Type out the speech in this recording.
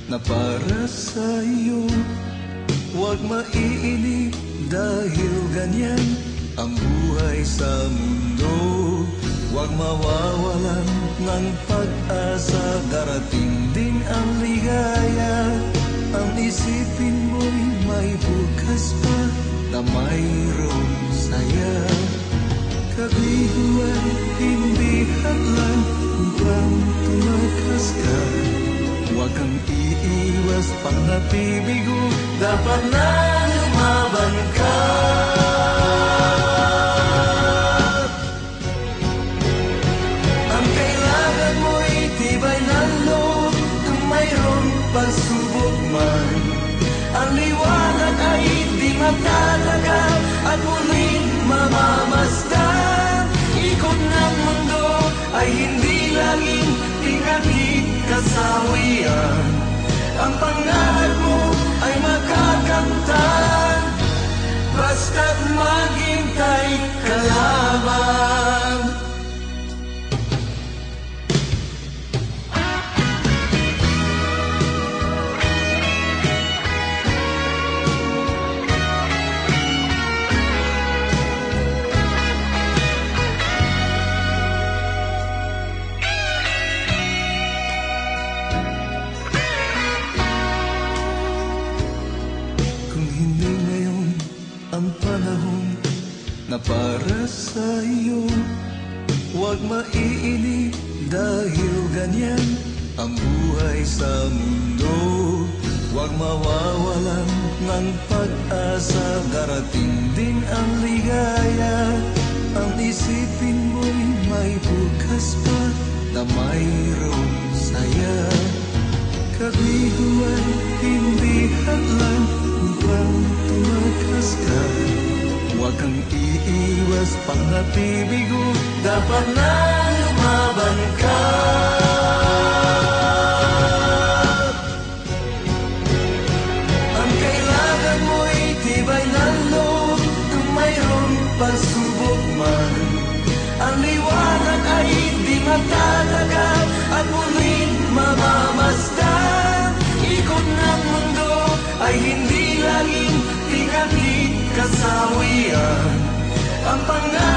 na para sa'yo. Huwag maiinip dahil ganyan ang buhay sa mundo. Huwag mawawalan ng pag-asa, darating din ang ligaya. Ang isipin mo'y may bukas pa na mayroong saya. Kabiguan, hindi hadlang upang tumakas ka. Huwag kang iiwas pang nabibigo, dapat na lumaban ka. Ang kailangan mo'y tibay ng loob kung mayroong pagsubok man. Ang liwanag ay di matatagal at muling mamamasdan. Ikot ng mundo ay hindi laging tingatid kasawian. Ang pangarap mo ay makakamtan, basta't maghintay ka lamang. Ang panahon na para sa'yo, huwag maiinip dahil ganyan ang buhay sa mundo. Huwag mawawalan ng pag-asa, darating din ang ligaya. Ang isipin mo'y may bukas pa na mayroong saya. Kabiguan, hindi hadlang upang tumakas ka. Huwag kang iiwas pang nabibigo, dapat na lumaban ka. Ang kailangan mo'y tibay ng loob kung mayroong pagsubok man. Ang liwanag ay di matatagal at muling mamamasdan. Ikot ng mundo ay hindi laging tingatid kasawian. Ang pangarap